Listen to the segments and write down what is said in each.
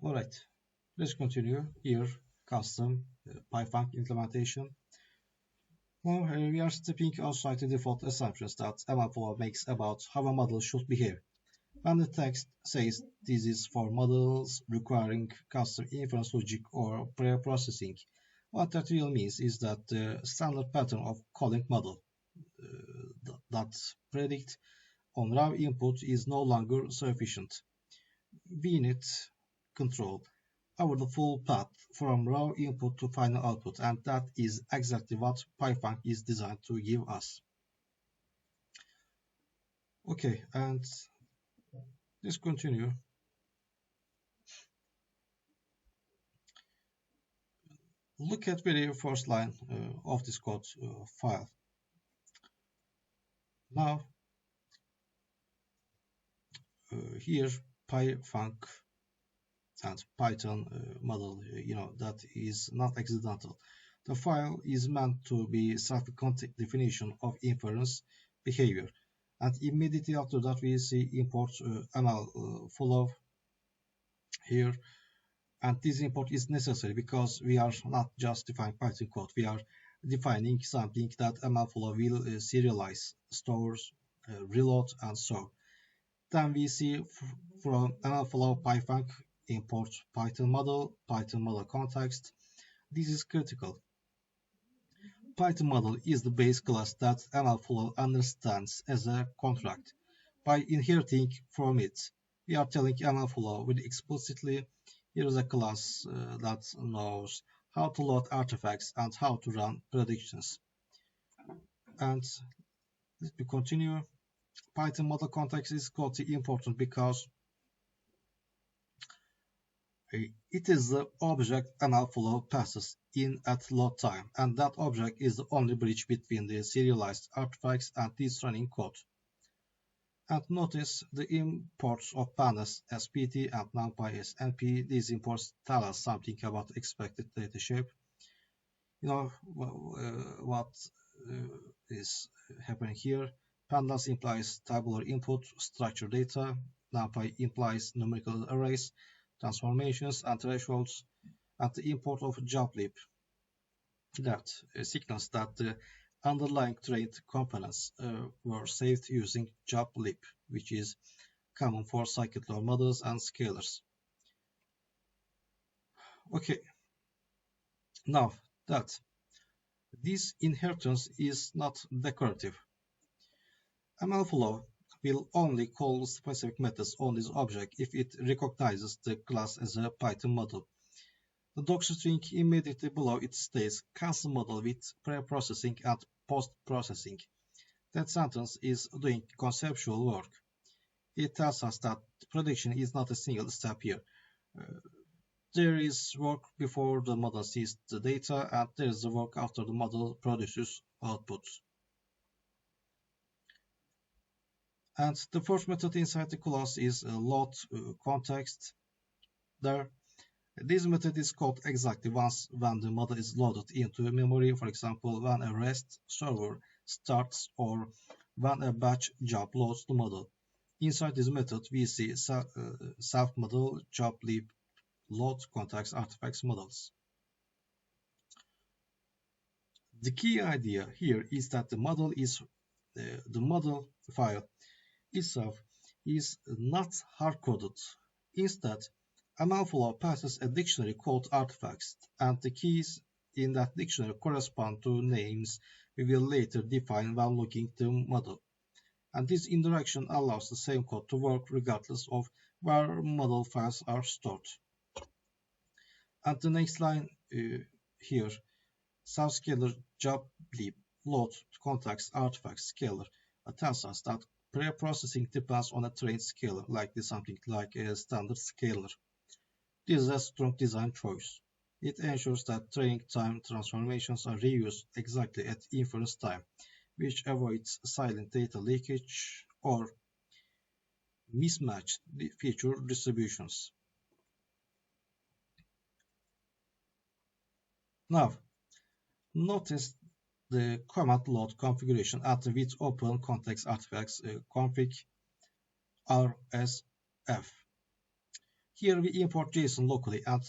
Alright, let's continue here. Custom Python implementation. Now we are stepping outside the default assumptions that MLFlow makes about how a model should behave. When the text says this is for models requiring custom inference logic or pre-processing, what that really means is that the standard pattern of calling model that predict on raw input is no longer sufficient. We need control over the full path from raw input to final output, and that is exactly what Python is designed to give us. Okay, and let's continue. Look at very first line of this code file. Now here Python and Python model, that is not accidental. The file is meant to be self-contained definition of inference behavior. And immediately after that, we see import MLFlow here. And this import is necessary because we are not just defining Python code. We are defining something that MLFlow will serialize, stores, reload, and so. Then we see from MLFlow Python import Python model context. This is critical. Python model is the base class that MLFlow understands as a contract. By inheriting from it, we are telling MLFlow very explicitly, here is a class that knows how to load artifacts and how to run predictions. And let me continue. Python model context is quite important because it is the object MLFlow passes in at load time, and that object is the only bridge between the serialized artifacts and this running code. And notice the imports of pandas spt and numpy as np. These imports tell us something about expected data shape. What is happening here. Pandas implies tabular input, structured data. NumPy implies numerical arrays, transformations, and thresholds. And the import of joblib that signals that the underlying trained components were saved using joblib, which is common for scikit-learn models and scalars. Okay, now that this inheritance is not decorative, MLFlow will only call specific methods on this object if it recognizes the class as a Python model. The docstring immediately below it states custom model with pre-processing and post-processing. That sentence is doing conceptual work. It tells us that prediction is not a single step here. There is work before the model sees the data, and there is the work after the model produces outputs. And the first method inside the class is load context. This method is called exactly once when the model is loaded into memory, for example, when a REST server starts or when a batch job loads the model. Inside this method, we see self-model, joblib, load, context, artifacts, models. The key idea here is that the model file itself is not hard-coded. Instead, MLFlow passes a dictionary called artifacts, and the keys in that dictionary correspond to names we will later define when looking the model. And this indirection allows the same code to work regardless of where model files are stored. And the next line here, subscalar joblib load context artifacts scalar tells us that pre-processing depends on a trained scalar, something like a standard scalar. This is a strong design choice. It ensures that training time transformations are reused exactly at inference time, which avoids silent data leakage or mismatched feature distributions. Now, notice the command load configuration with open context artifacts config rsf. Here we import JSON locally and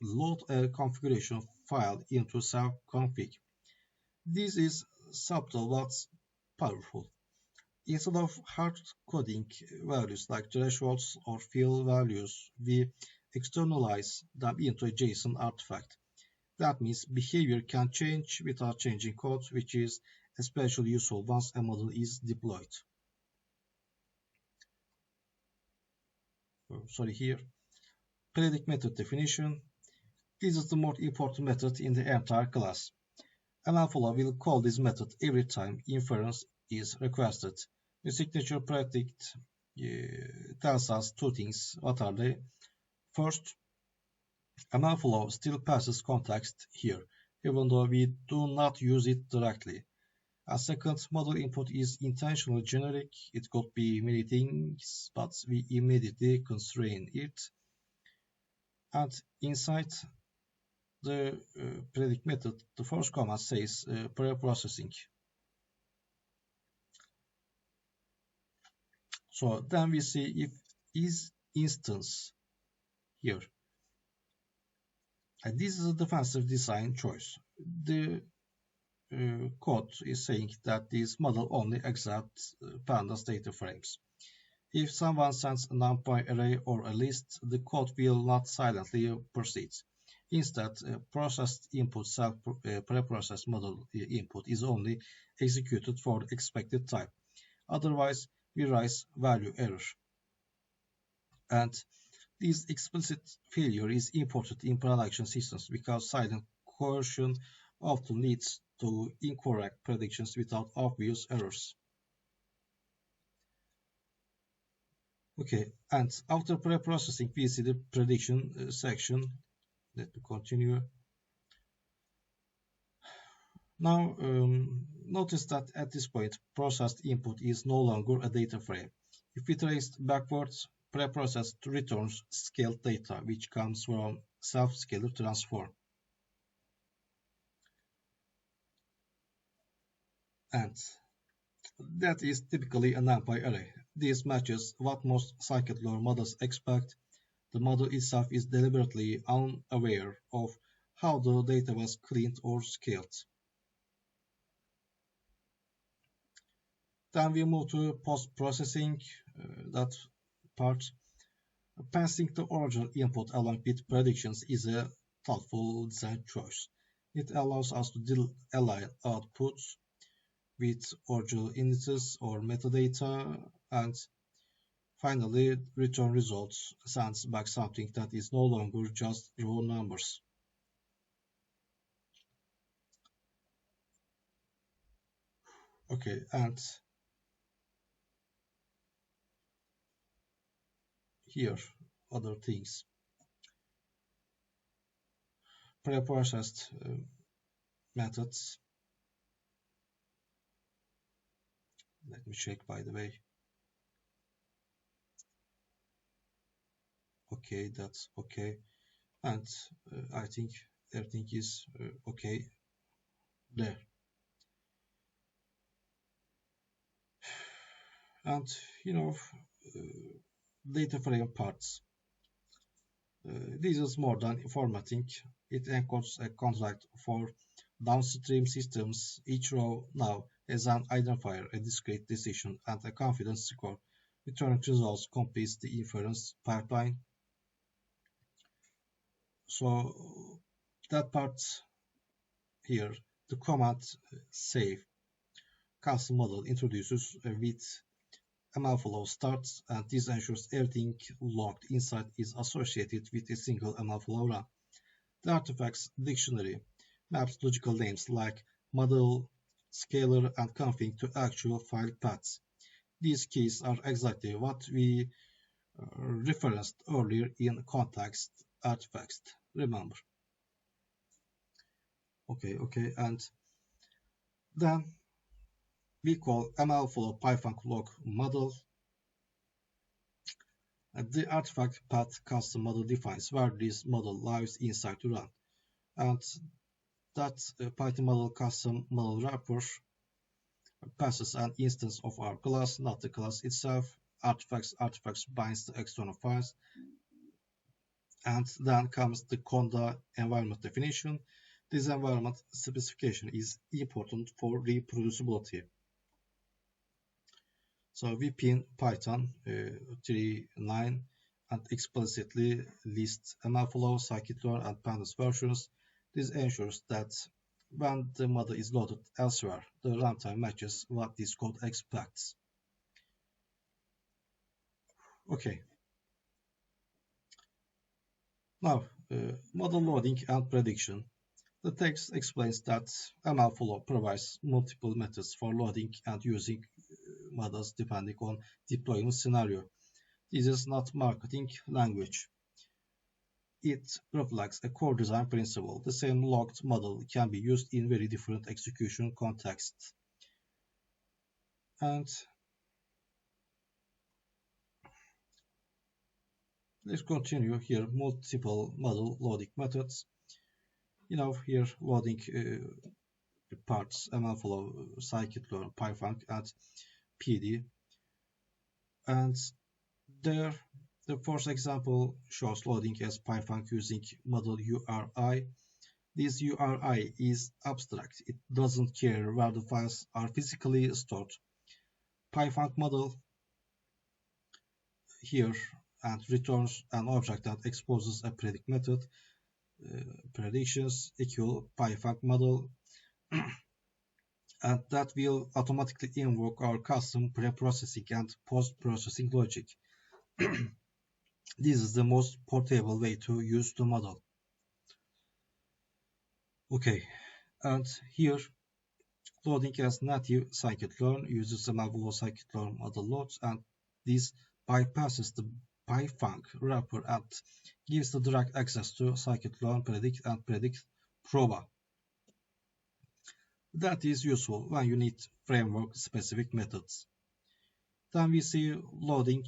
load a configuration file into self-config. This is subtle but powerful. Instead of hard coding values like thresholds or field values, we externalize them into a JSON artifact. That means behavior can change without changing code, which is especially useful once a model is deployed. Sorry, here. Predict method definition. This is the most important method in the entire class. MLFlow will call this method every time inference is requested. The signature predict tells us two things. What are they? First, MLFlow still passes context here, even though we do not use it directly. A second, model input is intentionally generic. It could be many things, but we immediately constrain it. And inside the predict method, the first command says pre-processing. So then we see if is instance here. And this is a defensive design choice. The code is saying that this model only accepts pandas data frames. If someone sends a numpy array or a list, the code will not silently proceed. Instead, processed input pre-processed model input is only executed for the expected type. Otherwise, we raise value error. And this explicit failure is important in production systems because silent coercion often leads to incorrect predictions without obvious errors. Okay, and after pre-processing, we see the prediction section. Let me continue. Now, notice that at this point, processed input is no longer a data frame. If we trace backwards, pre-processed returns scaled data, which comes from self-scalar transform. And that is typically a NumPy array. This matches what most scikit-learn models expect. The model itself is deliberately unaware of how the data was cleaned or scaled. Then we move to post-processing, that part. Passing the original input along with predictions is a thoughtful design choice. It allows us to align outputs with original indices or metadata, and finally return results sends back something that is no longer just raw numbers. Okay, and here other things. Pre-processed methods. Let me check, by the way. Okay, that's okay, and I think everything is okay there. And data frame parts. This is more than formatting. It encodes a contract for downstream systems. Each row now has an identifier, a discrete decision, and a confidence score. Returning results completes the inference pipeline. So that part here, the command save custom model introduces with MLFlow starts, and this ensures everything logged inside is associated with a single MLFlow run. The artifacts dictionary maps logical names like model, scalar, and config to actual file paths. These keys are exactly what we referenced earlier in context artifacts. Remember. Okay, and then we call MLFlow Python log model. The artifact path custom model defines where this model lives inside the run. And that Python model custom model wrapper passes an instance of our class, not the class itself. Artifacts binds the external files. And then comes the conda environment definition. This environment specification is important for reproducibility. So we pin Python 3.9 and explicitly lists MLFlow, scikit-learn, and pandas versions. This ensures that when the model is loaded elsewhere, the runtime matches what this code expects. Okay. Now, model loading and prediction. The text explains that MLFlow provides multiple methods for loading and using models depending on deployment scenario. This is not marketing language. It reflects a core design principle. The same logged model can be used in very different execution contexts. And let's continue here. Multiple model loading methods. Here loading parts, MLFlow, scikit-learn, python, and PD. And there, the first example shows loading as python using model URI. This URI is abstract. It doesn't care where the files are physically stored. Python model here and returns an object that exposes a predict method. Predictions equal Python model and that will automatically invoke our custom pre-processing and post-processing logic. This is the most portable way to use the model. Okay, and here loading as native scikit-learn uses the MLFlow scikit-learn model loads, and this bypasses the Python wrapper and gives the direct access to scikit-learn predict and predict proba. That is useful when you need framework-specific methods. Then we see loading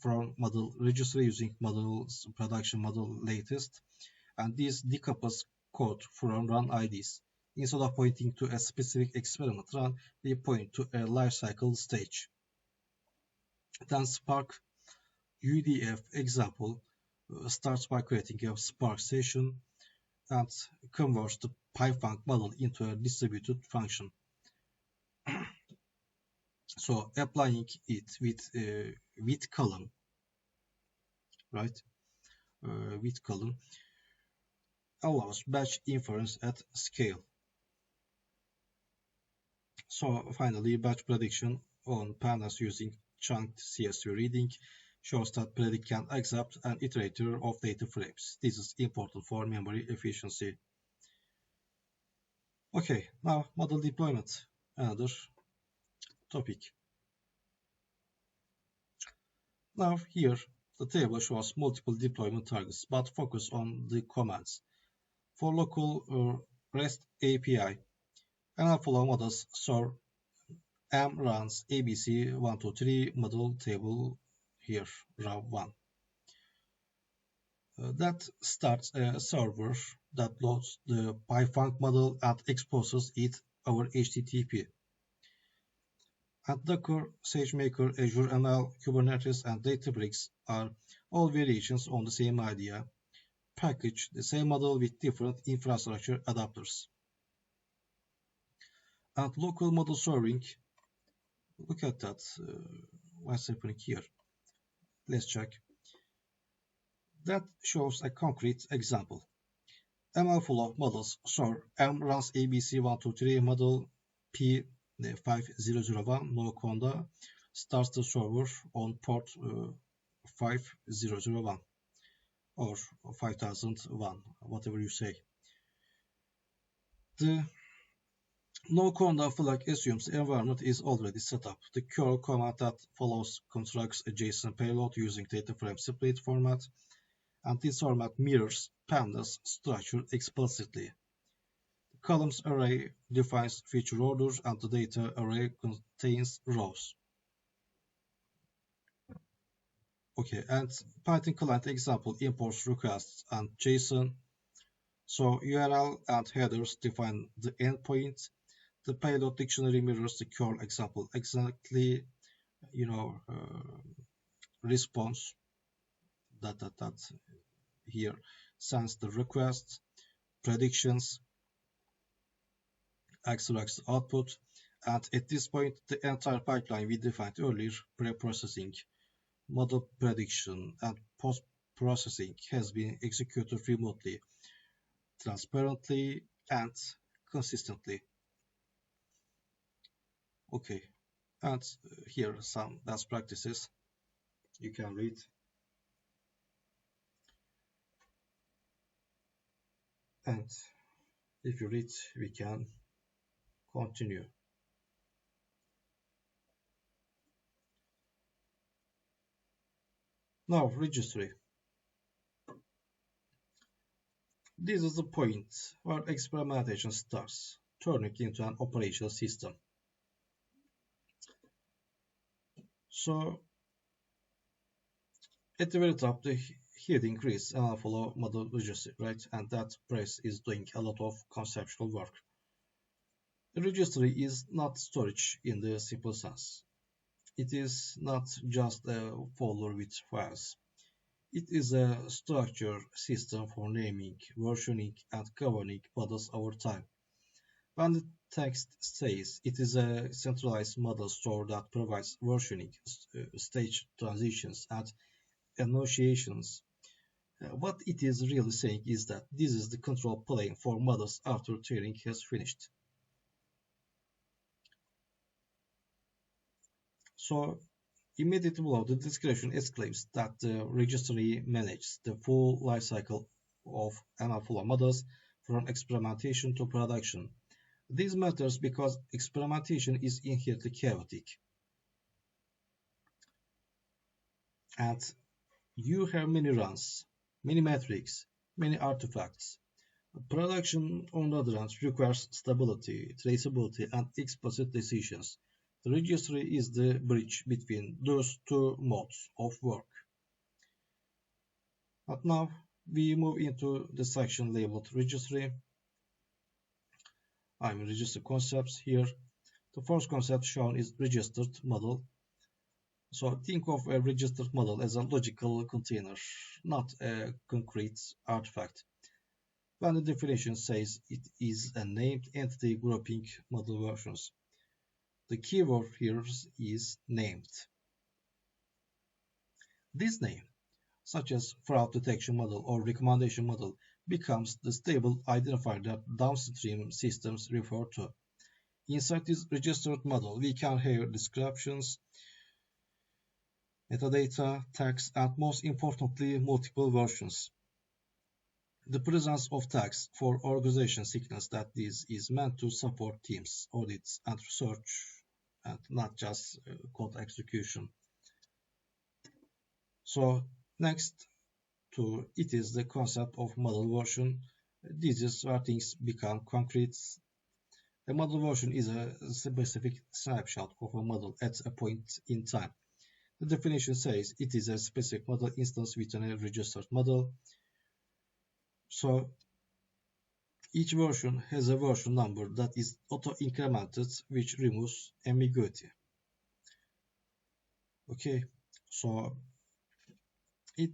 from model registry using models production model latest, and this decouples code from run IDs. Instead of pointing to a specific experiment run, we point to a lifecycle stage. Then Spark UDF example starts by creating a Spark session and converts the Python model into a distributed function. So applying it with column, right? With column allows batch inference at scale. So finally, batch prediction on pandas using chunked CSV reading shows that predict can accept an iterator of data frames. This is important for memory efficiency. Okay, now model deployment, another topic. Now here the table shows multiple deployment targets, but focus on the commands. For local REST API, MLFlow models store M runs ABC123 model table here, raw1. That starts a server that loads the Python model and exposes it over HTTP. And Docker, SageMaker, Azure ML, Kubernetes, and Databricks are all variations on the same idea. Package the same model with different infrastructure adapters. And local model serving, look at that, what's happening here. Let's check. That shows a concrete example. MLFlow models store M runs ABC123 model P5001 no conda starts the server on port 5001 or 5001, whatever you say. The no conda flag assumes the environment is already set up. The curl command that follows constructs a JSON payload using data frame split format, and this format mirrors pandas structure explicitly. The columns array defines feature orders and the data array contains rows. Okay, and Python client example imports requests and JSON. So URL and headers define the endpoint. The payload dictionary mirrors the curl example exactly, response here sends the request, predictions, extracts the output, and at this point, the entire pipeline we defined earlier, pre-processing, model prediction, and post-processing has been executed remotely, transparently, and consistently. Okay, and here are some best practices you can read. And if you read, we can continue. Now, registry. This is the point where experimentation starts, turning into an operational system. So, at the very top, the heading reads MLFlow model registry, right? And that press is doing a lot of conceptual work. The registry is not storage in the simple sense. It is not just a folder with files. It is a structured system for naming, versioning, and governing models over time. When the text says it is a centralized model store that provides versioning, stage transitions, and annotations, what it is really saying is that this is the control plane for models after training has finished. So immediately below, the description exclaims that the registry manages the full lifecycle of MLflow models from experimentation to production. This matters because experimentation is inherently chaotic, and you have many runs, many metrics, many artifacts. Production, on the other hand, requires stability, traceability, and explicit decisions. The registry is the bridge between those two modes of work. But now we move into the section labeled registry. I'm in register concepts here. The first concept shown is registered model. So think of a registered model as a logical container, not a concrete artifact. When the definition says it is a named entity grouping model versions, the keyword here is named. This name, such as fraud detection model or recommendation model, becomes the stable identifier that downstream systems refer to. Inside this registered model, we can have descriptions, metadata, tags, and most importantly, multiple versions. The presence of tags for organization signals that this is meant to support teams, audits, and research, and not just code execution. So next to it is the concept of model version. This is where things become concrete. A model version is a specific snapshot of a model at a point in time. The definition says it is a specific model instance within a registered model. So each version has a version number that is auto-incremented, which removes ambiguity. Okay, so it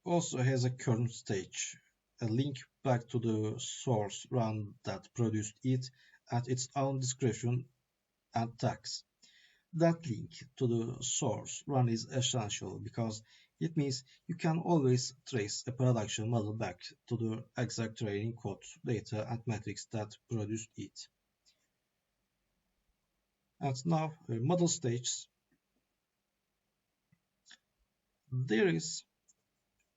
also has a current stage, a link back to the source run that produced it at its own discretion and tags. That link to the source run is essential because it means you can always trace a production model back to the exact training code, data, and metrics that produced it. And now, model stages. There is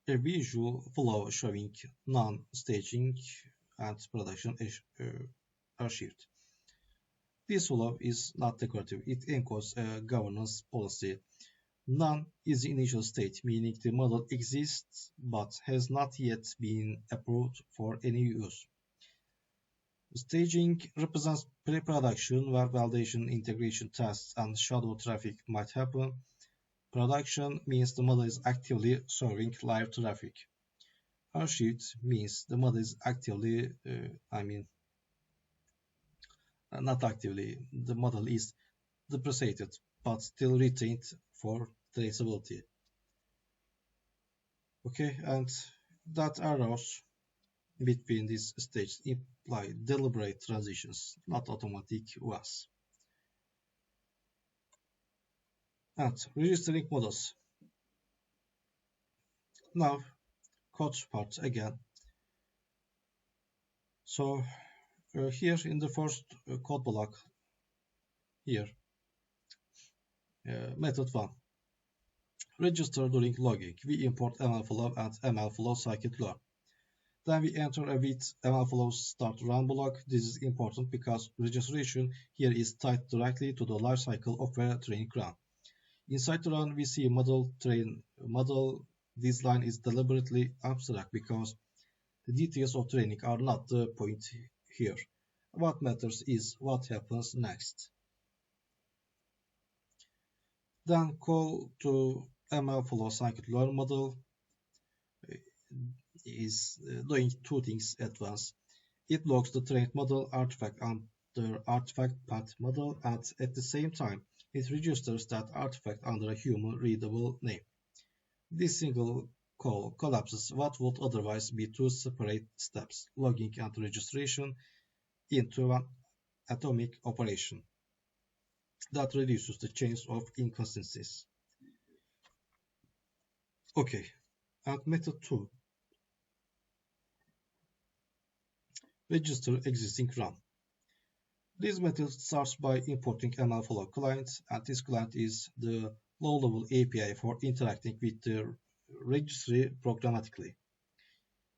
a visual flow showing non-staging and production achieved. This flow is not decorative, it encodes a governance policy. None is the initial state, meaning the model exists but has not yet been approved for any use. Staging represents pre-production where validation, integration tests, and shadow traffic might happen. Production means the model is actively serving live traffic. Archived means the model is actively, not actively, the model is depreciated but still retained for traceability. Okay, and That arrows between these stages imply deliberate transitions, not automatic ones. And registering models. Now, code part again. So here in the first code block, here, method 1, register during logging. We import MLFlow and MLFlow scikit-learn. Then we enter a with MLFlow start run block. This is important because registration here is tied directly to the lifecycle of a training run. Inside the run, we see model train model. This line is deliberately abstract because the details of training are not the point here. What matters is what happens next. Then call to MLflow scikit-learn model is doing two things at once. It logs the trained model artifact under artifact path model, and at the same time it registers that artifact under a human readable name. This single call collapses what would otherwise be two separate steps, logging and registration, into one atomic operation that reduces the chance of inconsistencies. Okay, and method 2, register existing run. This method starts by importing MLflow client, and this client is the low-level API for interacting with the registry programmatically.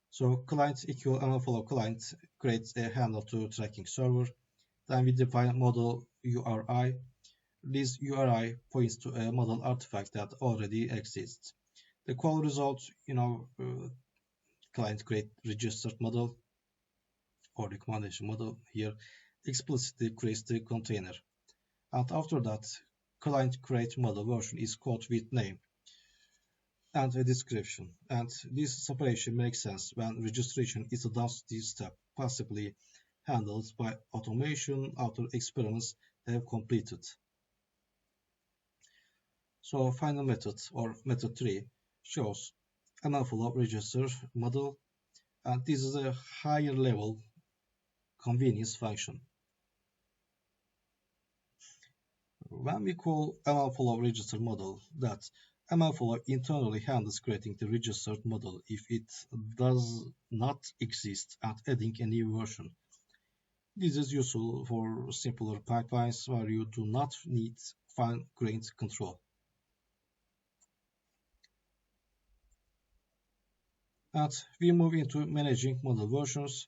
So client equal MLflow client creates a handle to tracking server. Then we define model URI. This URI points to a model artifact that already exists. The call result, client create registered model or recommendation model here explicitly creates the container. And after that, client create model version is called with name and a description. And this separation makes sense when registration is a downstream step, possibly handled by automation after experiments have completed. So final method or method 3 shows MLflow register model, and this is a higher level convenience function. When we call MLflow register model, that MLflow internally handles creating the registered model if it does not exist and adding a new version. This is useful for simpler pipelines where you do not need fine-grained control. And we move into managing model versions.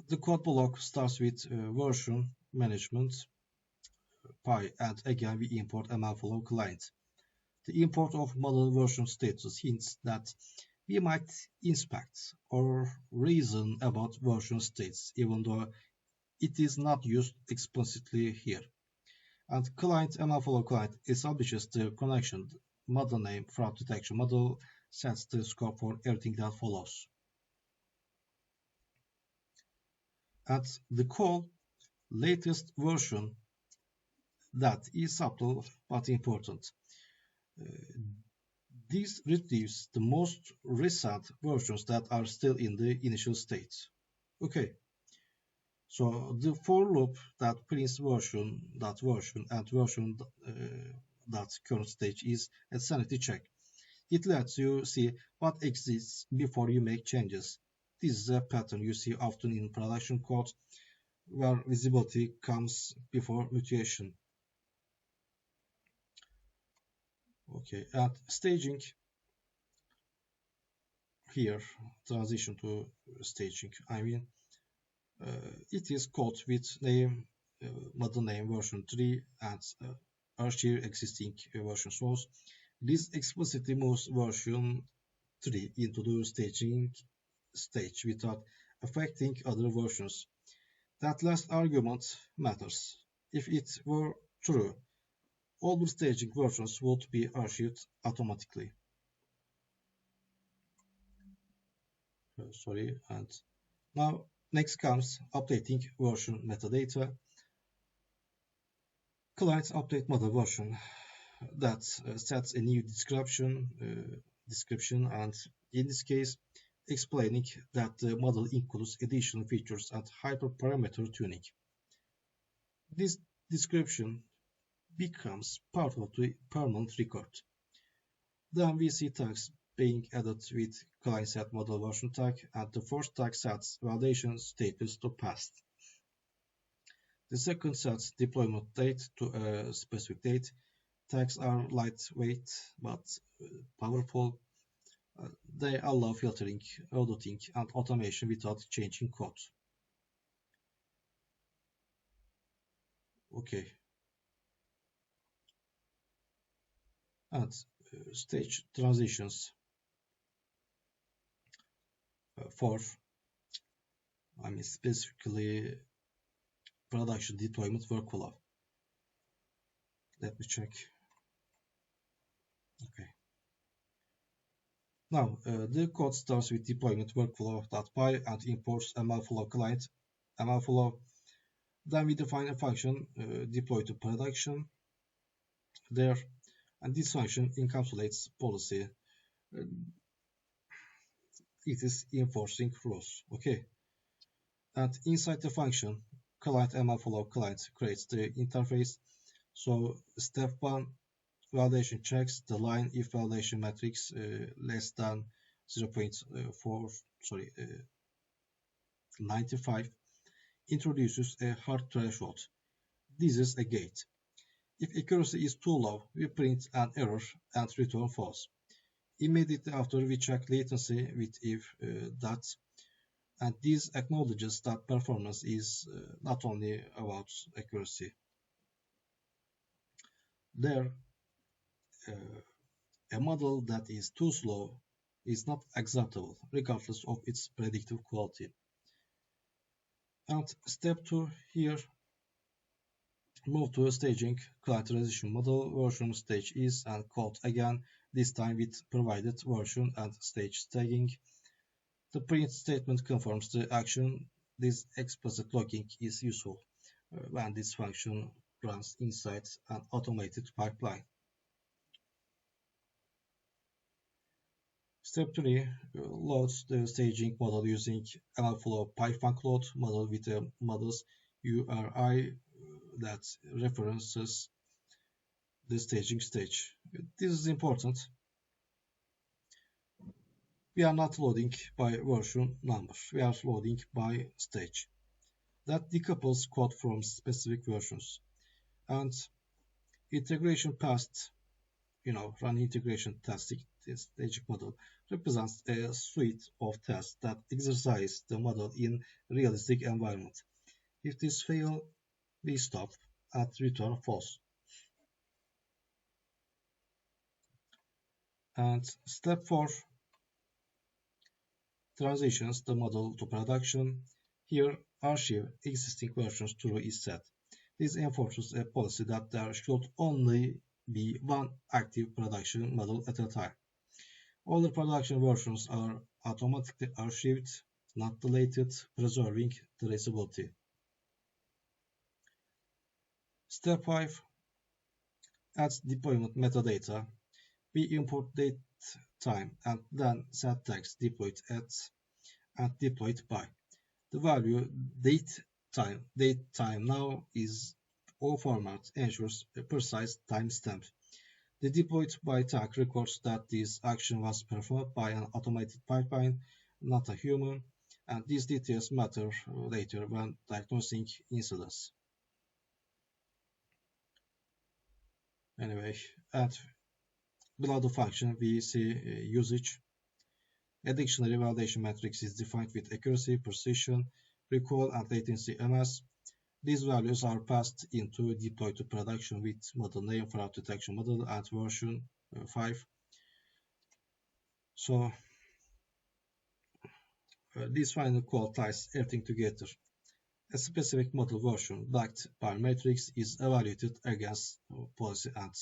The code block starts with version management pi, and again we import MLflow client. The import of model version status hints that we might inspect or reason about version states, even though it is not used explicitly here. And client MLflow client establishes the connection model name fraud detection model sets the scope for everything that follows. And the call latest version, that is subtle but important. This retrieves the most recent versions that are still in the initial state. Okay, so the for loop that prints version, that version, and version that current stage is a sanity check. It lets you see what exists before you make changes. This is a pattern you see often in production code where visibility comes before mutation. Okay, and staging here, transition to staging. It is called with name, model name version 3 and archive existing version source. This explicitly moves version 3 into the staging stage without affecting other versions. That last argument matters. If it were true, all the staging versions would be archived automatically. Sorry, and now next comes updating version metadata. Clients update model version that sets a new description and In this case, explaining that the model includes additional features and hyperparameter tuning. This description becomes part of the permanent record. Then we see tags being added with client set model version tag, and the first tag sets validation status to past. The second sets deployment date to a specific date. Tags are lightweight but powerful. They allow filtering, auditing, and automation without changing code. Okay, and stage transitions for, specifically production deployment workflow. Let me check. Okay. Now, the code starts with deployment workflow.py and imports MLFlow client, MLFlow. Then we define a function deploy to production there, and this function encapsulates policy. Uh, it is enforcing rules. Okay, and inside the function, client MLFlow client creates the interface. So step one, validation checks the line if validation matrix less than 0.4 95 introduces a hard threshold. This is a gate. If accuracy is too low, we print an error and return false. Immediately after, we check latency with if that, and this acknowledges that performance is not only about accuracy. There, a model that is too slow is not acceptable, regardless of its predictive quality. And step 2 here, move to staging client transition model version stage is and called again, this time with provided version and stage tagging. The print statement confirms the action. This explicit logging is useful when this function runs inside an automated pipeline. Step 3 loads the staging model using MLFlow PyFunk load model with a model's URI that references the staging stage. This is important. We are not loading by version number. We are loading by stage. That decouples code from specific versions. And integration past, run integration testing staging model represents a suite of tests that exercise the model in realistic environment. If this fails, we stop and return false. And step 4 transitions the model to production. Here, archive existing versions true is set. This enforces a policy that there should only be one active production model at a time. All the production versions are automatically archived, not deleted, preserving traceability. Step 5 adds deployment metadata. We import date time and then set text deployed at and deployed by. The value date time now is all format ensures a precise timestamp. The deployed by tag records that this action was performed by an automated pipeline, not a human, and these details matter later when diagnosing incidents. Anyway, and below the function we see usage. A dictionary validation matrix is defined with accuracy, precision, recall, and latency MS. These values are passed into deploy to production with model name, fraud detection model, and version 5. So this final call ties everything together. A specific model version backed by matrix is evaluated against policy and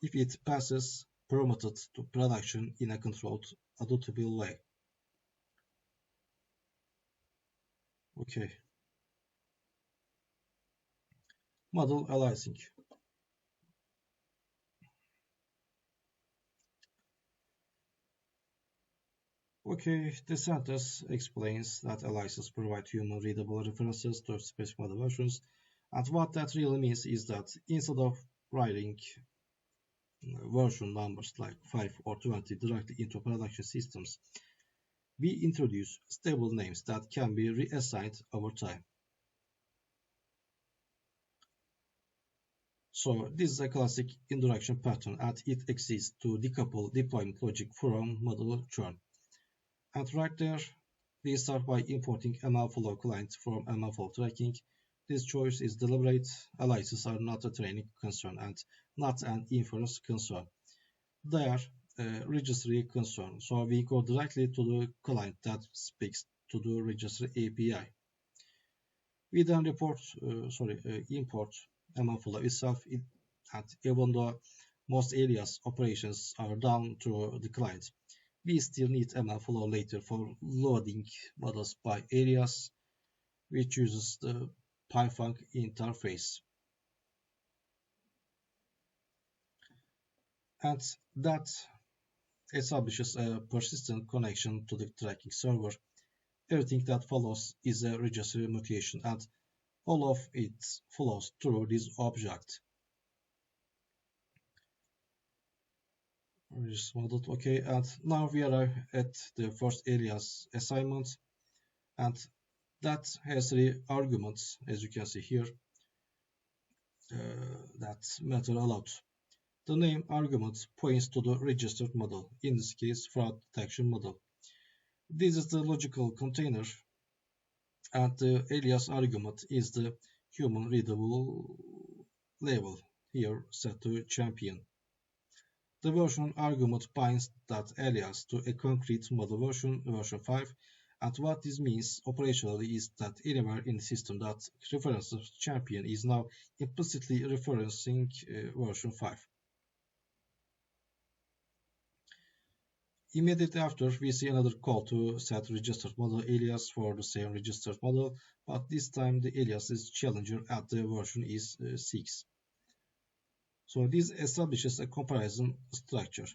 if it passes, promoted to production in a controlled, auditable way. Okay. Model aliasing. Okay, the sentence explains that aliases provide human-readable references to specific model versions, and what that really means is that instead of writing version numbers like 5 or 20 directly into production systems, we introduce stable names that can be reassigned over time. So this is a classic introduction pattern and it exists to decouple deployment logic from model churn. And right there, we start by importing MLFlow client from MLFlow tracking. This choice is deliberate. Aliases are not a training concern and not an inference concern. They are a registry concern. So we go directly to the client that speaks to the registry API. We then import MLFlow itself, and even though most alias operations are done through the client, we still need MLFlow later for loading models by alias, which uses the PyFunc interface. And that establishes a persistent connection to the tracking server. Everything that follows is a registry mutation, and all of it flows through this object. Modeled. Okay, and now we arrive at the first alias assignment, and that has three arguments, as you can see here, that matter a lot. The name argument points to the registered model, in this case fraud detection model. This is the logical container, and the alias argument is the human readable label, here set to champion. The version argument binds that alias to a concrete model version, version 5, and what this means operationally is that anywhere in the system that references champion is now implicitly referencing version 5. Immediately after, we see another call to set registered model alias for the same registered model, but this time the alias is challenger and the version is 6. So this establishes a comparison structure.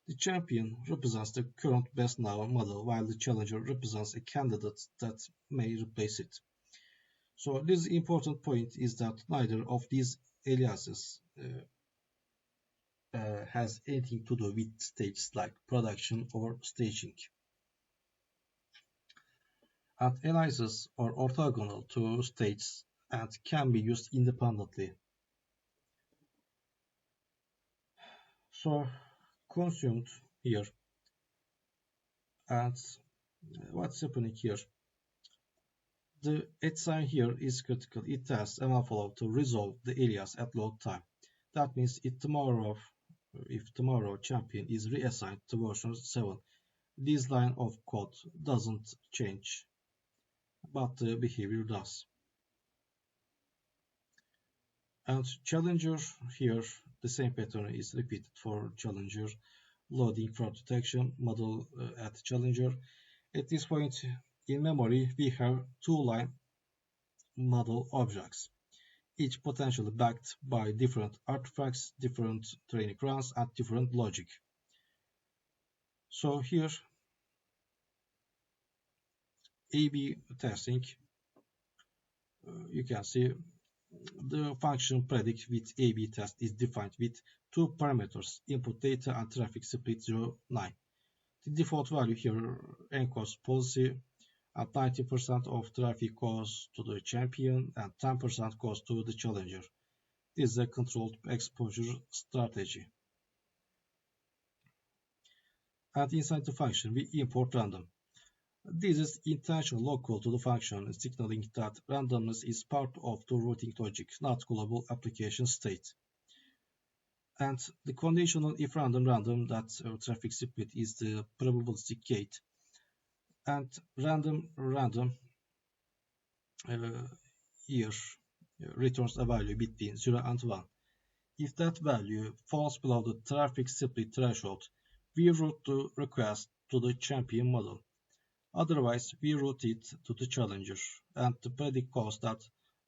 The champion represents the current best now model, while the challenger represents a candidate that may replace it. So this important point is that neither of these aliases has anything to do with stages like production or staging. And aliases are orthogonal to states and can be used independently. So consumed here, and what's happening here? The at sign here is critical. It tells MLFlow to resolve the alias at load time. That means if tomorrow champion is reassigned to version 7, this line of code doesn't change, but the behavior does. And challenger here, the same pattern is repeated for challenger. Loading fraud detection model at challenger. At this point in memory, we have two line model objects, each potentially backed by different artifacts, different training runs, and different logic. So here, A/B testing, you can see the function predict with A/B test is defined with two parameters, input data and traffic split 0.9. The default value here encodes policy, and 90% of traffic goes to the champion and 10% goes to the challenger. This is a controlled exposure strategy. And inside the function, we import random. This is intentional local to the function, signaling that randomness is part of the routing logic, not global application state. And the conditional if random that traffic split is the probabilistic gate. And random here returns a value between 0 and 1. If that value falls below the traffic split threshold, we route the request to the champion model. Otherwise, we route it to the challenger, and the predict calls that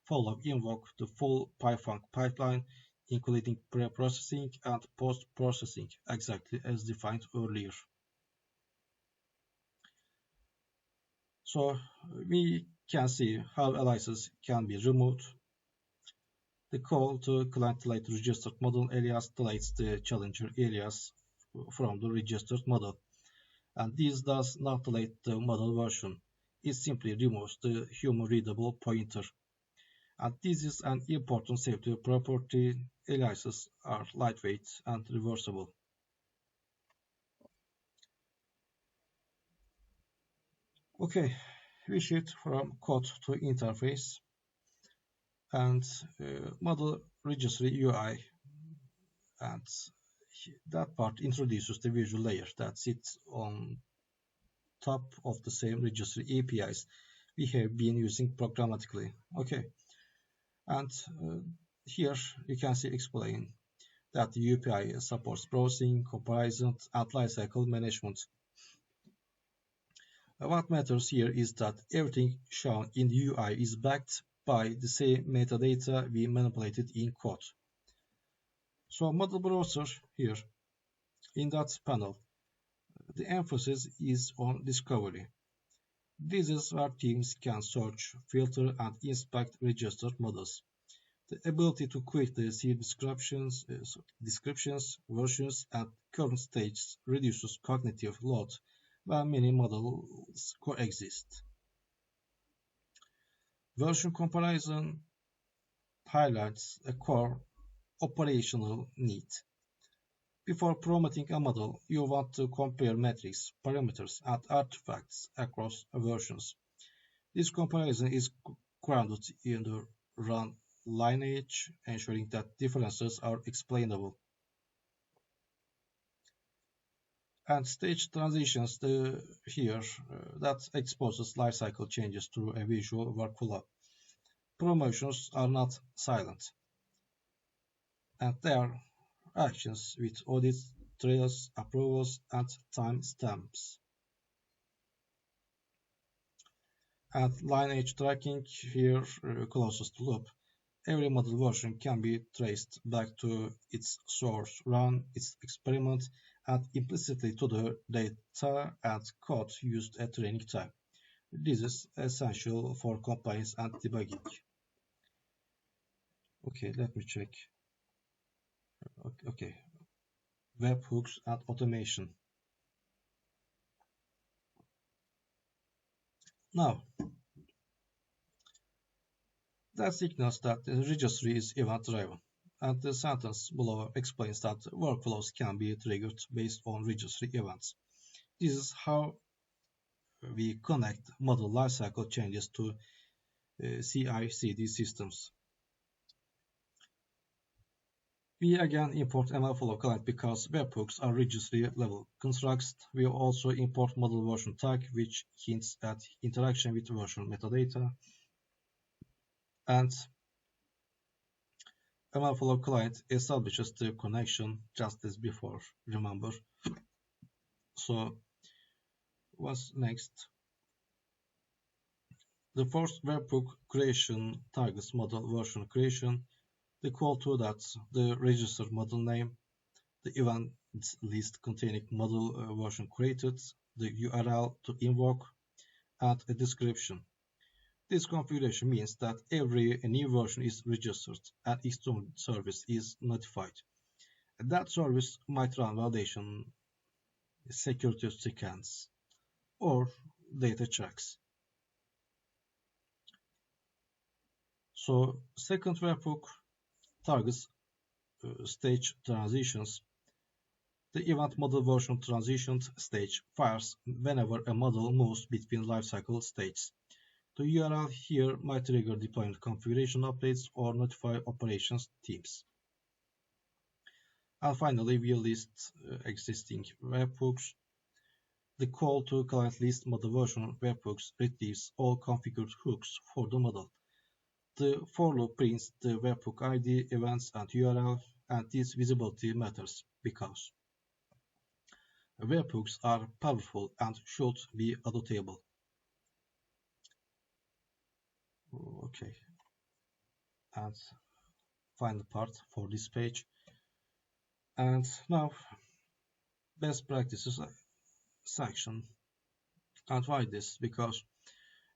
follow invoke the full PyFunc pipeline, including pre-processing and post-processing, exactly as defined earlier. So we can see how aliases can be removed. The call to client delete registered model alias deletes the challenger alias from the registered model, and this does not delete the model version. It simply removes the human-readable pointer. And this is an important safety property. Aliases are lightweight and reversible. Okay, we shift from code to interface, and model registry UI, and that part introduces the visual layer that sits on top of the same registry APIs we have been using programmatically. Okay, and here you can see explain that the UPI supports browsing, comparison, and lifecycle management. What matters here is that everything shown in the UI is backed by the same metadata we manipulated in code. So model browser here in that panel, the emphasis is on discovery. This is where teams can search, filter, and inspect registered models. The ability to quickly see descriptions, versions, and current states reduces cognitive load when many models coexist. Version comparison highlights a core operational need. Before promoting a model, you want to compare metrics, parameters, and artifacts across versions. This comparison is grounded in the run lineage, ensuring that differences are explainable. And stage transitions here that exposes lifecycle changes through a visual workflow. Promotions are not silent, and they are actions with audits, trails, approvals, and timestamps. And lineage tracking here closes the loop. Every model version can be traced back to its source run, its experiment, and implicitly to the data and code used at training time. This is essential for compliance and debugging. Okay, let me check. Okay, webhooks and automation. Now, that signals that the registry is event-driven, and the sentence below explains that workflows can be triggered based on registry events. This is how we connect model lifecycle changes to CI/CD systems. We again import MLFlow client because webhooks are registry-level constructs. We also import model version tag, which hints at interaction with version metadata. And MLFlow client establishes the connection just as before, remember. So what's next? The first webhook creation targets model version creation. The call to that, the registered model name, the event list containing model version created, the URL to invoke, and a description. This configuration means that every new version is registered and external service is notified. That service might run validation, security scans, or data checks. So second webhook targets stage transitions. The event model version transitions stage fires whenever a model moves between lifecycle stages. The URL here might trigger deployment configuration updates or notify operations teams. And finally, we list existing webhooks. The call to client list model version webhooks retrieves all configured hooks for the model. The for loop prints the webhook ID, events, and URL, and this visibility matters because webhooks are powerful and should be auditable. Okay, and final part for this page. And now, best practices section. And why this? Because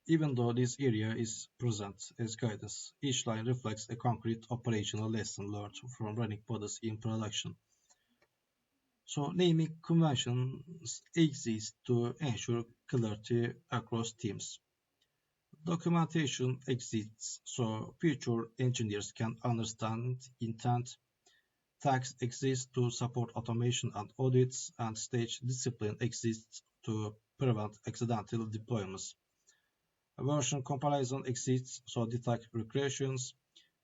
Even though this area is present as guidance, each line reflects a concrete operational lesson learned from running models in production. So naming conventions exist to ensure clarity across teams. Documentation exists so future engineers can understand intent. Tags exist to support automation and audits, and stage discipline exists to prevent accidental deployments. A version comparison exists so detect regressions.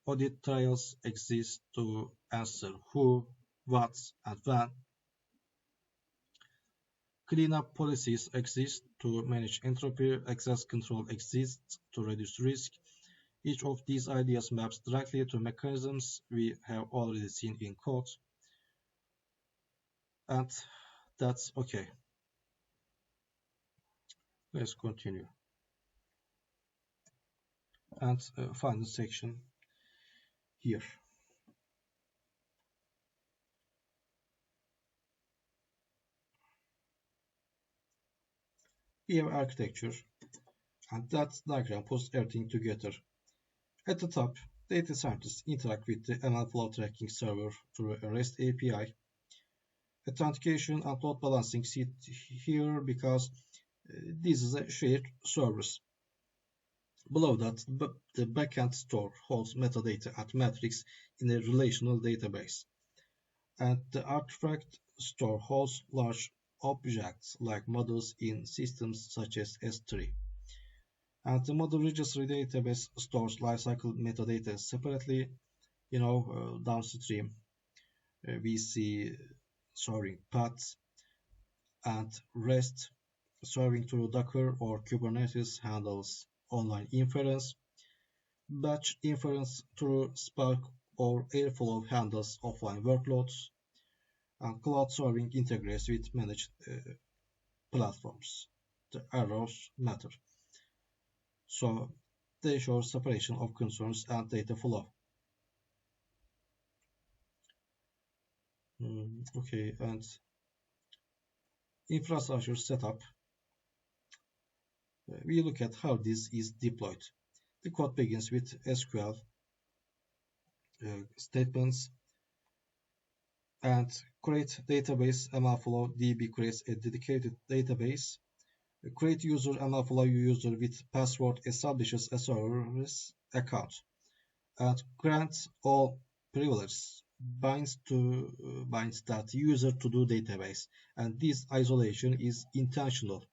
Audit trails exist to answer who, what, and when. Cleanup policies exist to manage entropy. Access control exists to reduce risk. Each of these ideas maps directly to mechanisms we have already seen in code, and that's okay. Let's continue. And final section here. We have architecture, and that diagram puts everything together. At the top, data scientists interact with the MLFlow tracking server through a REST API. Authentication and load balancing sit here because this is a shared service. Below that, the backend store holds metadata and metrics in a relational database, and the artifact store holds large objects like models in systems such as S3. And the model registry database stores lifecycle metadata separately, downstream. We see serving paths, and REST serving through Docker or Kubernetes handles online inference. Batch inference through Spark or Airflow handles offline workloads, and cloud serving integrates with managed platforms. The arrows matter. So they show separation of concerns and data flow. Okay, and infrastructure setup. We look at how this is deployed. The code begins with SQL statements and create database. MLflow DB creates a dedicated database. Create user. MLflow user with password establishes a service account and grants all privileges. Binds that user to the database, and this isolation is intentional.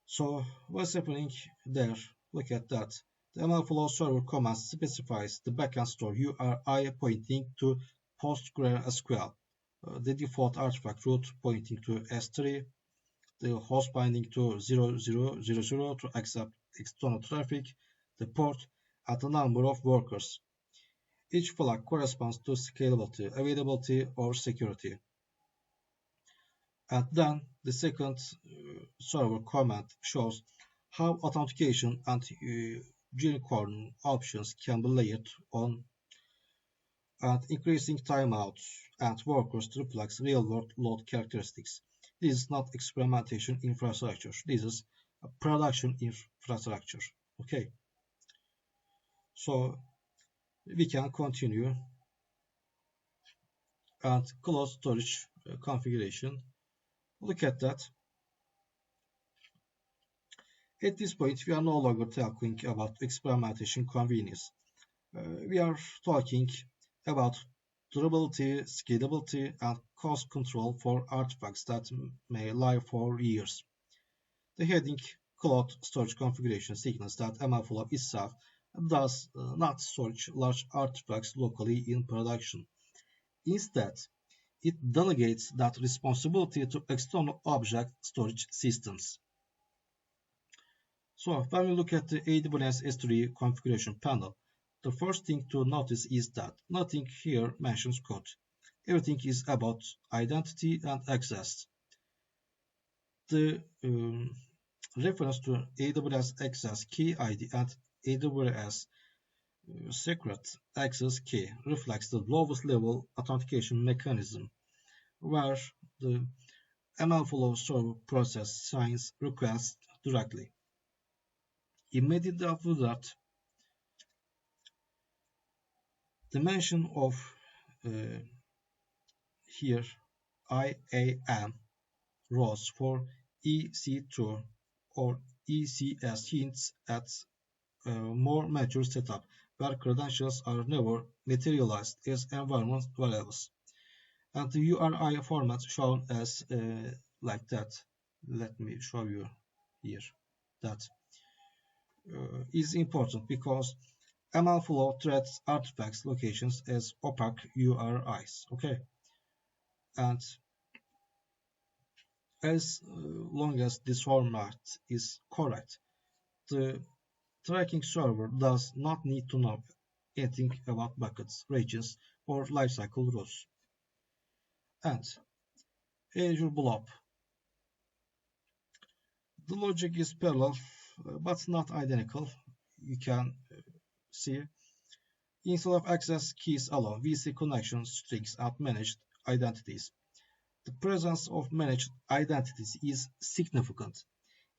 So what's happening there? Look at that. The MLflow server command specifies the backend store URI pointing to PostgreSQL, the default artifact route pointing to S3, the host binding to 0000 to accept external traffic, the port, and the number of workers. Each flag corresponds to scalability, availability, or security. And then the second server command shows how authentication and unicorn options can be layered on, and increasing timeouts and workers to reflect real-world load characteristics. This is not experimentation infrastructure. This is a production infrastructure. Okay. So we can continue, and close storage configuration. Look at that. At this point, we are no longer talking about experimentation convenience. We are talking about durability, scalability, and cost control for artifacts that may live for years. The heading cloud storage configuration signals that MLflow itself does not store large artifacts locally in production. Instead, it delegates that responsibility to external object storage systems. So when we look at the AWS S3 configuration panel, the first thing to notice is that nothing here mentions code. Everything is about identity and access. The reference to AWS Access Key ID and AWS Secret Access Key reflects the lowest level authentication mechanism, where the MLflow server process signs requests directly. immediately after that, the mention of uh, here IAM rows for EC2 or ECS hints at a more mature setup where credentials are never materialized as environment variables. And the URI format shown as like that. Let me show you here. That is important because MLFlow treats artifacts locations as opaque URIs. Okay, and as long as this format is correct, the tracking server does not need to know anything about buckets, regions, or lifecycle rules. And Azure Blob. The logic is parallel, but not identical. You can see instead of access keys alone, we see connection strings and managed identities. The presence of managed identities is significant.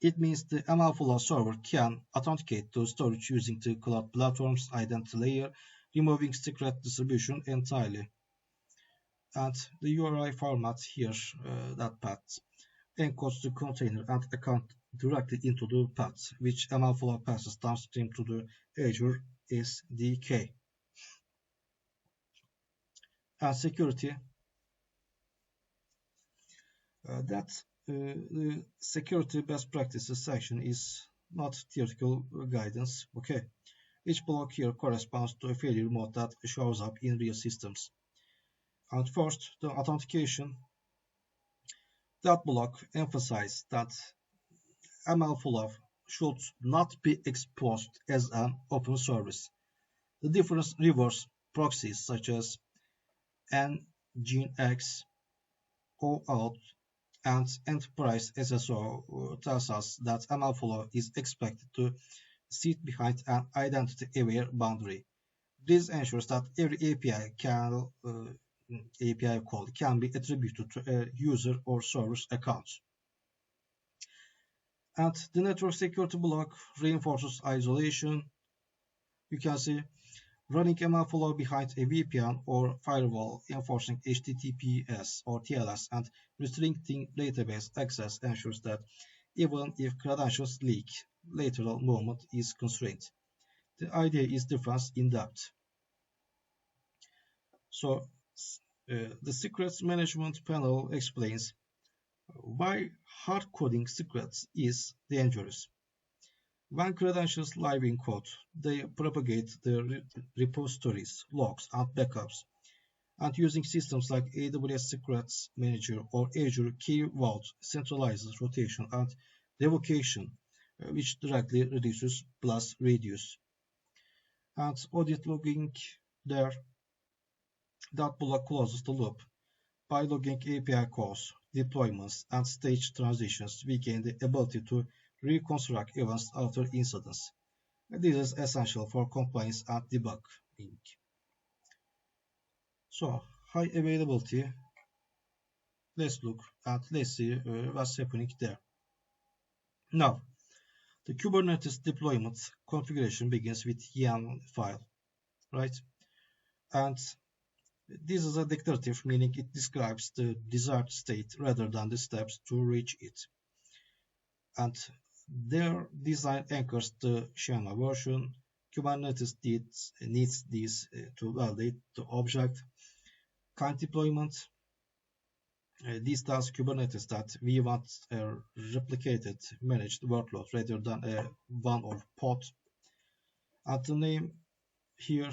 It means the MLFlow server can authenticate to storage using the cloud platform's identity layer, removing secret distribution entirely. And the URI format here, that path, encodes the container and account directly into the path, which MLFlow passes downstream to the Azure SDK. And security, the security best practices section is not theoretical guidance. Okay, each block here corresponds to a failure mode that shows up in real systems. And first, the authentication. That block emphasizes that MLFlow should not be exposed as an open service. The different reverse proxies such as Nginx, OAuth, and Enterprise SSO tells us that MLFlow is expected to sit behind an identity-aware boundary. This ensures that every API call can be attributed to a user or server's account. And the network security block reinforces isolation. You can see running MLFlow behind a VPN or firewall, enforcing HTTPS or TLS, and restricting database access ensures that even if credentials leak, lateral movement is constrained. The idea is difference in depth. So the secrets management panel explains why hard coding secrets is dangerous. When credentials live in code, they propagate the repositories, logs, and backups. And using systems like AWS Secrets Manager or Azure Key Vault centralizes rotation and revocation, which directly reduces plus reduce. And audit logging there, that block closes the loop. By logging API calls, deployments, and stage transitions, we gain the ability to reconstruct events after incidents. This is essential for compliance and debugging. So, high availability, let's look and let's see what's happening there. Now, the Kubernetes deployment configuration begins with YAML file, right? And this is a declarative, meaning it describes the desired state rather than the steps to reach it. And their design anchors the schema version. Kubernetes needs this to validate the object. Kind deployment. This tells Kubernetes that we want a replicated managed workload rather than a one-off pod. And the name here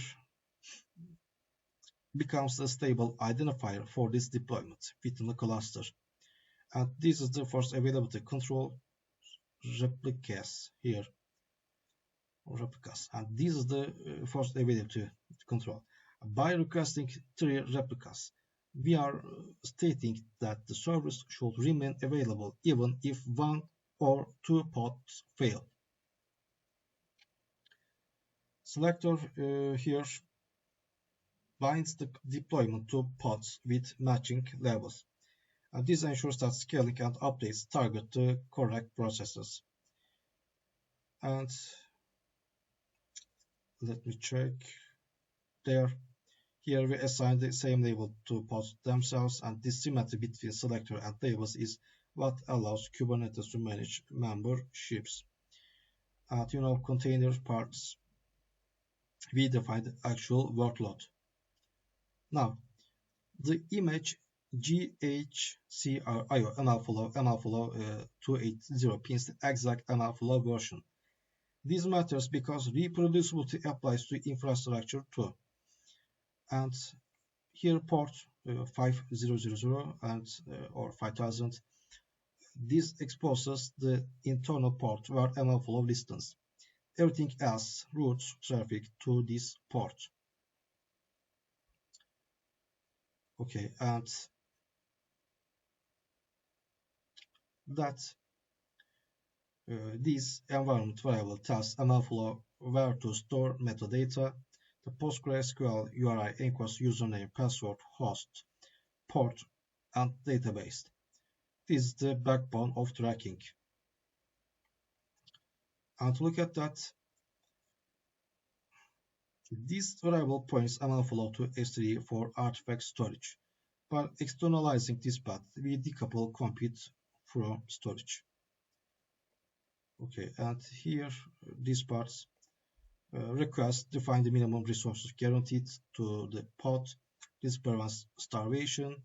becomes a stable identifier for this deployment within the cluster. And this is the first availability control replicas here, or replicas. And this is the first availability control. By requesting 3 replicas, we are stating that the service should remain available even if 1 or 2 pods fail. Selector here binds the deployment to pods with matching levels. And this ensures that scaling and updates target the correct processes. And Let me check there. Here we assign the same label to pods themselves, and this symmetry between selector and labels is what allows Kubernetes to manage memberships. At container parts, we define the actual workload. Now, the image GHCRIO MLFlow 280 pins the exact MLFlow version. This matters because reproducibility applies to infrastructure too. And here port 5000 and or 5000. This exposes the internal port where MLflow listens. Everything else routes traffic to this port. Okay, and that this environment variable tells MLflow where to store metadata. The PostgreSQL URI equals username, password, host, port, and database. This is the backbone of tracking. And to look at that, this variable points MLflow to S3 for artifact storage. By externalizing this path, we decouple compute from storage. Okay, and here these parts request define the minimum resources guaranteed to the pod. This prevents starvation,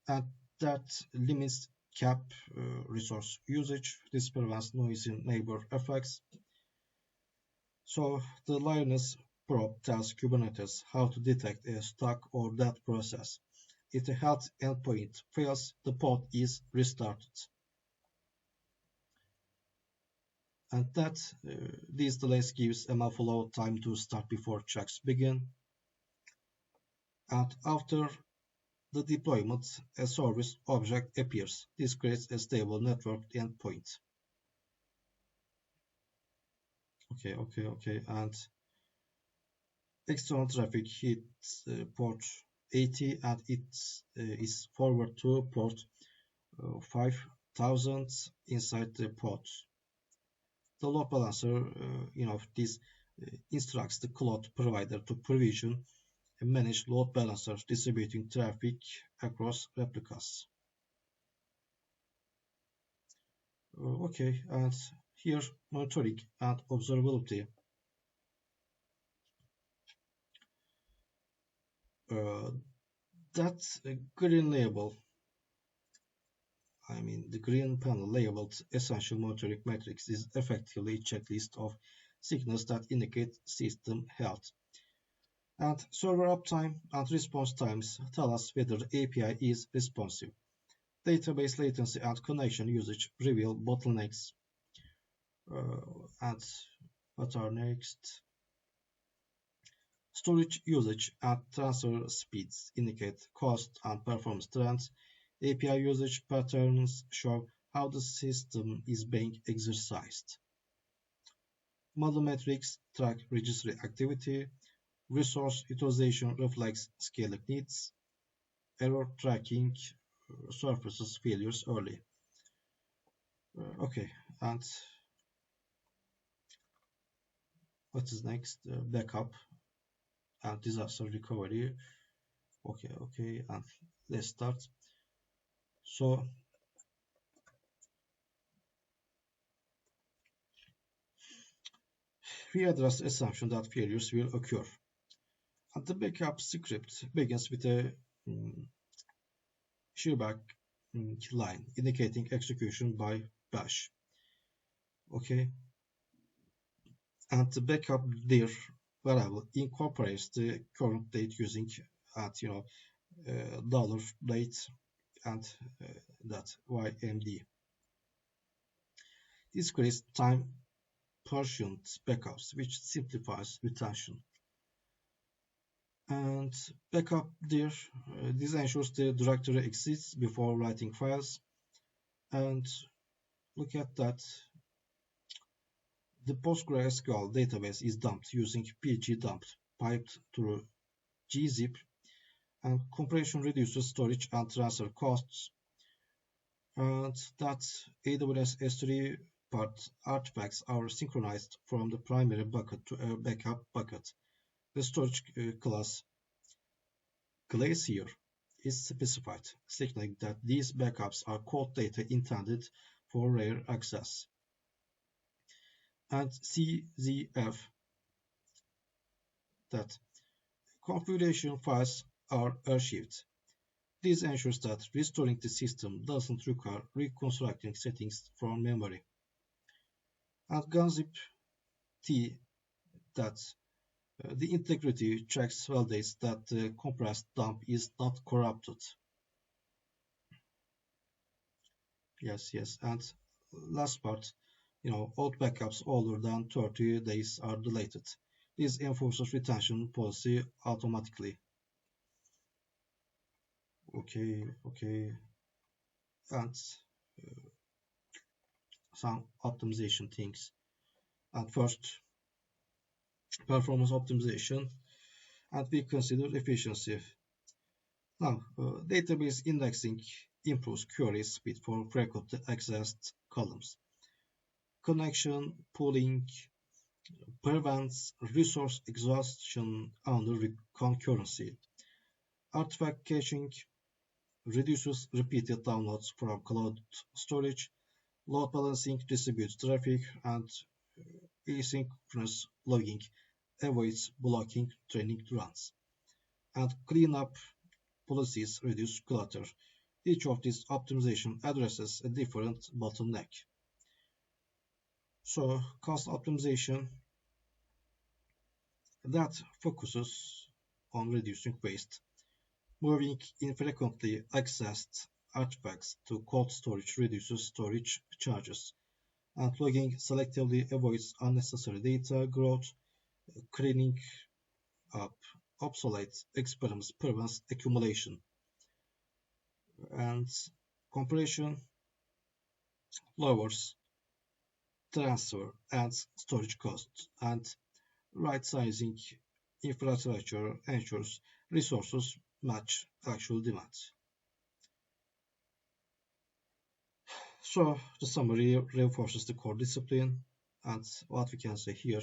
and that limits cap resource usage. This prevents noisy neighbor effects. So the Linus probe tells Kubernetes how to detect a stuck or dead process. If the health endpoint fails, the pod is restarted. And that these delays gives MLflow time to start before checks begin. And after the deployment, a service object appears. This creates a stable network endpoint. Okay. And external traffic hits port 80 and it is forwarded to port 5000 inside the pod. The load balancer, this instructs the cloud provider to provision and manage load balancers distributing traffic across replicas. Okay, and here monitoring and observability. That green label, the green panel labeled essential monitoring metrics is effectively a checklist of signals that indicate system health. And server uptime and response times tell us whether the API is responsive. Database latency and connection usage reveal bottlenecks. And what are next? Storage usage and transfer speeds indicate cost and performance trends. API usage patterns show how the system is being exercised. Model metrics track registry activity. Resource utilization reflects scaling needs. Error tracking surfaces failures early. Okay, and what is next? Backup and disaster recovery. Okay, and let's start. So we address the assumption that failures will occur. And the backup script begins with a shellback line indicating execution by bash. Okay, and the backup dir variable incorporates the current date using at dollar date and that YMD. This creates time portioned backups, which simplifies retention. And backup dir, this ensures the directory exists before writing files. And look at that. The PostgreSQL database is dumped using pgdump piped through gzip, and compression reduces storage and transfer costs. And that AWS S3 part, artifacts are synchronized from the primary bucket to a backup bucket. The storage class Glacier is specified, signaling that these backups are cold data intended for rare access. And CZF, that configuration files are archived. This ensures that restoring the system doesn't require reconstructing settings from memory. And gunzip T, that the integrity checks validates that the compressed dump is not corrupted. Yes. And last part, old backups older than 30 days are deleted. This enforces retention policy automatically. Okay. And some optimization things. And first, performance optimization, and we consider efficiency. Now, database indexing improves query speed for frequently accessed columns. Connection pooling prevents resource exhaustion under concurrency. Artifact caching reduces repeated downloads from cloud storage. Load balancing distributes traffic, and asynchronous logging avoids blocking training runs. And cleanup policies reduce clutter. Each of these optimization addresses a different bottleneck. So cost optimization, that focuses on reducing waste. Moving infrequently accessed artifacts to cold storage reduces storage charges, and logging selectively avoids unnecessary data growth. Cleaning up obsolete experiments prevents accumulation, and compression lowers transfer and storage costs, and right-sizing infrastructure ensures resources match actual demand. So the summary reinforces the core discipline, and what we can say here,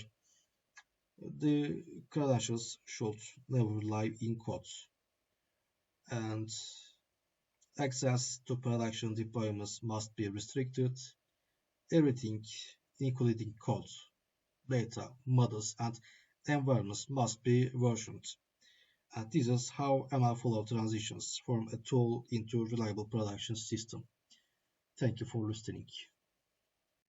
the credentials should never live in code, and access to production deployments must be restricted. Everything, including code, data, models, and environments, must be versioned. And this is how MLFlow transitions from a tool into a reliable production system. Thank you for listening.